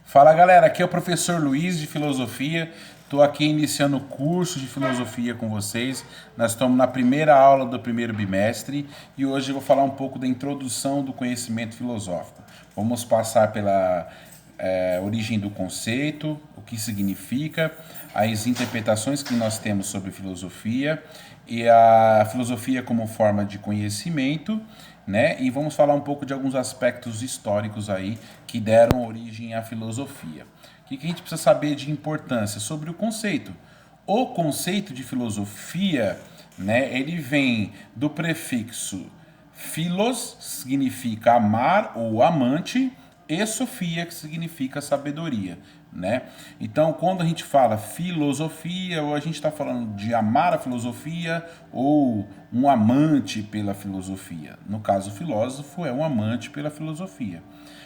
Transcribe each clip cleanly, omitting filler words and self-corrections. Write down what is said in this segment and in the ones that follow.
Fala galera, aqui é o professor Luiz de Filosofia. Estou aqui iniciando o curso de Filosofia com vocês. Nós estamos na primeira aula do primeiro bimestre e hoje eu vou falar um pouco da introdução do conhecimento filosófico. Vamos passar pela origem do conceito, o que significa, as interpretações que nós temos sobre filosofia e a filosofia como forma de conhecimento, né? E vamos falar um pouco de alguns aspectos históricos aí que deram origem à filosofia. O que a gente precisa saber de importância sobre o conceito? O conceito de filosofia, né, ele vem do prefixo philos, significa amar ou amante, e sofia, que significa sabedoria, né? Então, quando a gente fala filosofia, ou a gente está falando de amar a filosofia, ou um amante pela filosofia. No caso, o filósofo é um amante pela filosofia.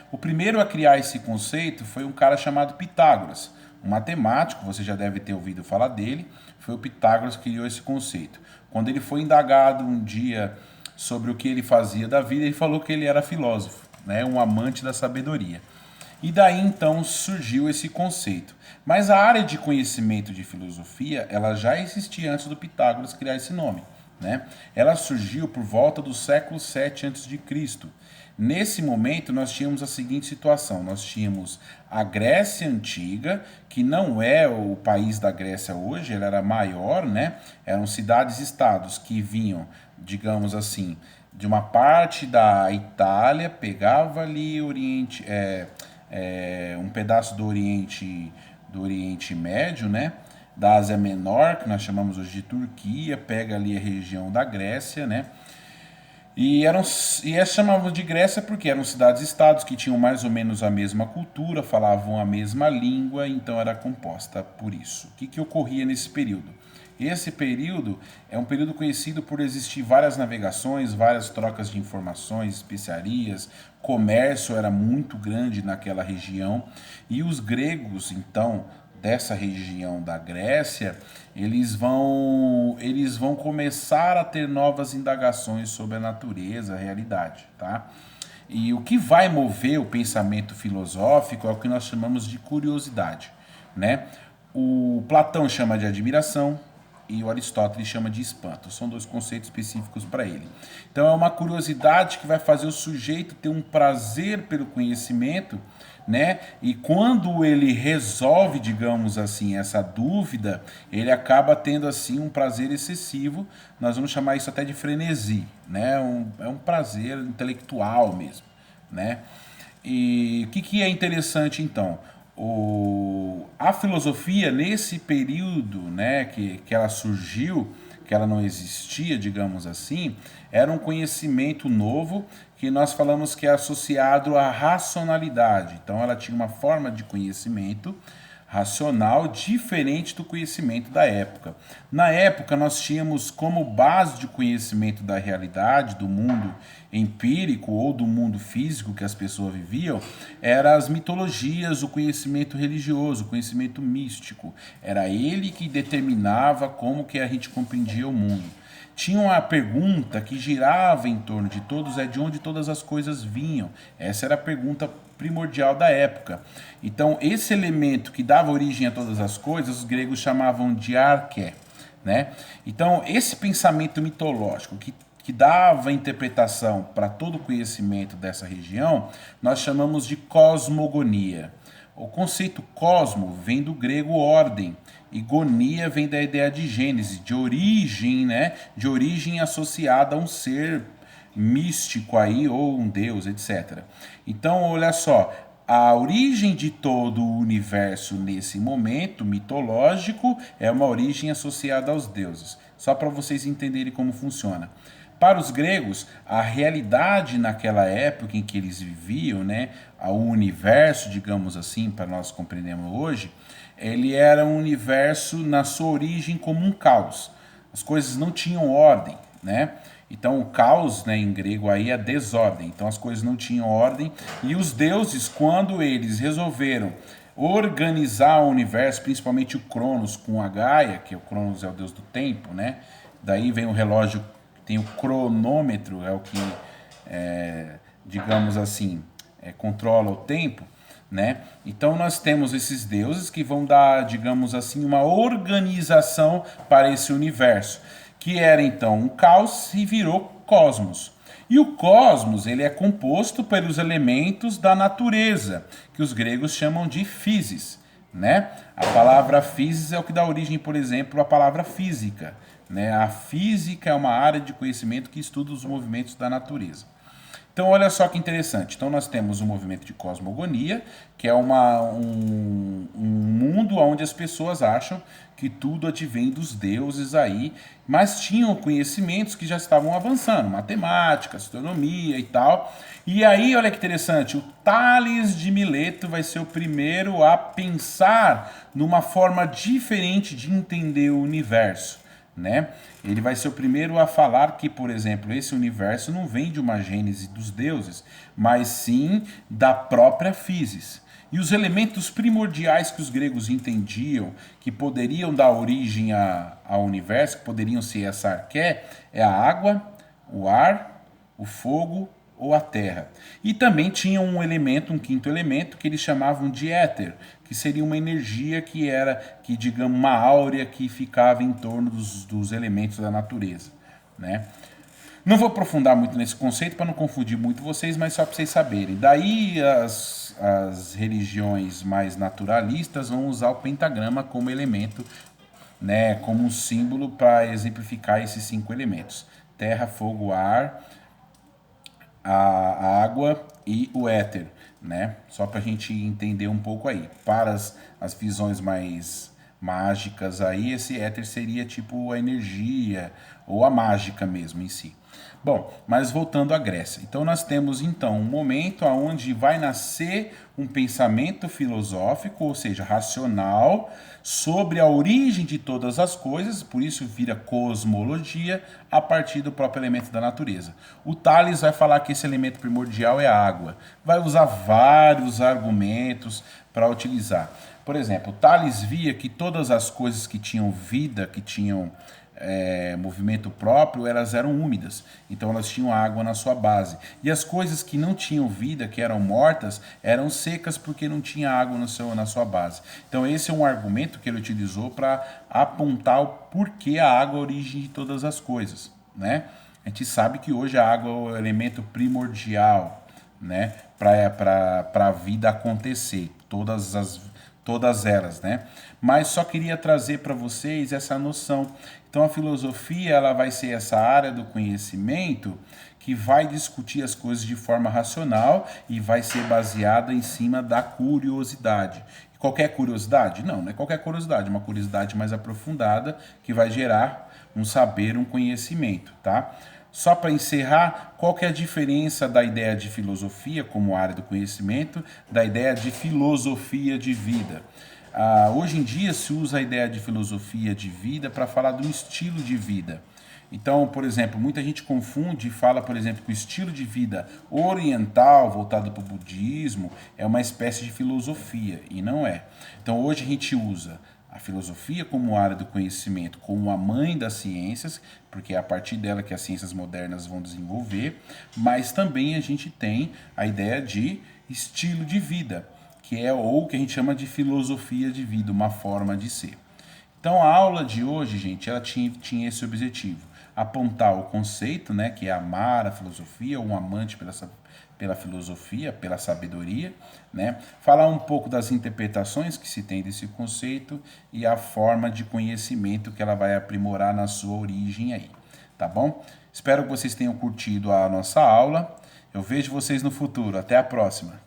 O primeiro a criar esse conceito foi um cara chamado Pitágoras, um matemático, você já deve ter ouvido falar dele, foi o Pitágoras que criou esse conceito. Quando ele foi indagado um dia sobre o que ele fazia da vida, ele falou que ele era filósofo, né, um amante da sabedoria. E daí então surgiu esse conceito. Mas a área de conhecimento de filosofia, ela já existia antes do Pitágoras criar esse nome, né? Ela surgiu por volta do século 7 a.C. Nesse momento nós tínhamos a seguinte situação: nós tínhamos a Grécia Antiga, que não é o país da Grécia hoje, ela era maior, né? Eram cidades-estados que vinham, digamos assim, de uma parte da Itália, pegava ali um pedaço do Oriente Médio, né? Da Ásia Menor, que nós chamamos hoje de Turquia, pega ali a região da Grécia, né? E chamavam de Grécia porque eram cidades-estados que tinham mais ou menos a mesma cultura, falavam a mesma língua, então era composta por isso. O que ocorria nesse período? Esse período é um período conhecido por existir várias navegações, várias trocas de informações, especiarias, comércio era muito grande naquela região, e os gregos, então, dessa região da Grécia, eles vão começar a ter novas indagações sobre a natureza, a realidade, tá? E o que vai mover o pensamento filosófico é o que nós chamamos de curiosidade, né? O Platão chama de admiração e o Aristóteles chama de espanto. São dois conceitos específicos para ele. Então é uma curiosidade que vai fazer o sujeito ter um prazer pelo conhecimento, né? E quando ele resolve, digamos assim, essa dúvida, ele acaba tendo assim um prazer excessivo. Nós vamos chamar isso até de frenesi, né? É um prazer intelectual mesmo, né? E o que é interessante então? A filosofia, nesse período, né, que ela surgiu, que ela não existia, digamos assim, era um conhecimento novo que nós falamos que é associado à racionalidade. Então ela tinha uma forma de conhecimento racional diferente do conhecimento da época. Na época, nós tínhamos como base de conhecimento da realidade, do mundo empírico ou do mundo físico que as pessoas viviam, eram as mitologias, o conhecimento religioso, o conhecimento místico. Era ele que determinava como que a gente compreendia o mundo. Tinha uma pergunta que girava em torno de todos, de onde todas as coisas vinham. Essa era a pergunta primordial da época. Então, esse elemento que dava origem a todas as coisas, os gregos chamavam de arché, né? Então, esse pensamento mitológico que dava interpretação para todo o conhecimento dessa região, nós chamamos de cosmogonia. O conceito cosmo vem do grego ordem, e gonia vem da ideia de gênese, de origem, né? De origem associada a um ser místico aí, ou um deus, etc. Então, olha só, a origem de todo o universo nesse momento mitológico é uma origem associada aos deuses. Só para vocês entenderem como funciona. Para os gregos, a realidade naquela época em que eles viviam, né, o universo, digamos assim, para nós compreendermos hoje, ele era um universo na sua origem como um caos. As coisas não tinham ordem, né? Então o caos, né, em grego aí é desordem. Então as coisas não tinham ordem e os deuses, quando eles resolveram organizar o universo, principalmente o Cronos com a Gaia, que o Cronos é o deus do tempo, né? Daí vem o relógio, tem o cronômetro, é o que, digamos assim, controla o tempo. né? Então nós temos esses deuses que vão dar, digamos assim, uma organização para esse universo, que era então um caos e virou cosmos. E o cosmos, ele é composto pelos elementos da natureza, que os gregos chamam de physis, né? A palavra physis é o que dá origem, por exemplo, à palavra física, né? A física é uma área de conhecimento que estuda os movimentos da natureza. Então, olha só que interessante. Então, nós temos o movimento de cosmogonia, que é um mundo onde as pessoas acham que tudo advém dos deuses aí, mas tinham conhecimentos que já estavam avançando, matemática, astronomia e tal. E aí, olha que interessante, o Tales de Mileto vai ser o primeiro a pensar numa forma diferente de entender o universo, né? Ele vai ser o primeiro a falar que, por exemplo, esse universo não vem de uma gênese dos deuses, mas sim da própria physis. E os elementos primordiais que os gregos entendiam que poderiam dar origem ao universo, que poderiam ser essa arqué, é a água, o ar, o fogo ou a terra. E também tinha um elemento, um quinto elemento, que eles chamavam de éter, que seria uma energia que digamos, uma áurea que ficava em torno dos elementos da natureza, né? Não vou aprofundar muito nesse conceito para não confundir muito vocês, mas só para vocês saberem. Daí as religiões mais naturalistas vão usar o pentagrama como elemento, né, como um símbolo para exemplificar esses 5 elementos: terra, fogo, ar, a água e o éter, né? Só para a gente entender um pouco aí. Para as visões mais mágicas aí, esse éter seria tipo a energia ou a mágica mesmo em si. Bom, mas voltando à Grécia. Então nós temos então um momento onde vai nascer um pensamento filosófico, ou seja, racional, sobre a origem de todas as coisas, por isso vira cosmologia, a partir do próprio elemento da natureza. O Tales vai falar que esse elemento primordial é a água. Vai usar vários argumentos para utilizar. Por exemplo, Tales via que todas as coisas que tinham vida, que tinham movimento próprio, elas eram úmidas, então elas tinham água na sua base. E as coisas que não tinham vida, que eram mortas, eram secas porque não tinha água na sua base. Então esse é um argumento que ele utilizou para apontar o porquê a água é a origem de todas as coisas, né? A gente sabe que hoje a água é o elemento primordial, né, para a vida acontecer, todas elas, né? Mas só queria trazer para vocês essa noção. Então a filosofia, ela vai ser essa área do conhecimento que vai discutir as coisas de forma racional e vai ser baseada em cima da curiosidade. Qualquer curiosidade? Não, não é qualquer curiosidade, uma curiosidade mais aprofundada que vai gerar um saber, um conhecimento, tá? Só para encerrar, qual que é a diferença da ideia de filosofia como área do conhecimento da ideia de filosofia de vida? Hoje em dia se usa a ideia de filosofia de vida para falar do estilo de vida. Então, por exemplo, muita gente confunde e fala, por exemplo, que o estilo de vida oriental, voltado para o budismo, é uma espécie de filosofia, e não é. Então, hoje a gente usa a filosofia como área do conhecimento, como a mãe das ciências, porque é a partir dela que as ciências modernas vão desenvolver, mas também a gente tem a ideia de estilo de vida, que é ou que a gente chama de filosofia de vida, uma forma de ser. Então a aula de hoje, gente, ela tinha esse objetivo: apontar o conceito, né, que é amar a filosofia, um amante pela filosofia, pela sabedoria, né? Falar um pouco das interpretações que se tem desse conceito e a forma de conhecimento que ela vai aprimorar na sua origem aí, tá bom? Espero que vocês tenham curtido a nossa aula. Eu vejo vocês no futuro. Até a próxima.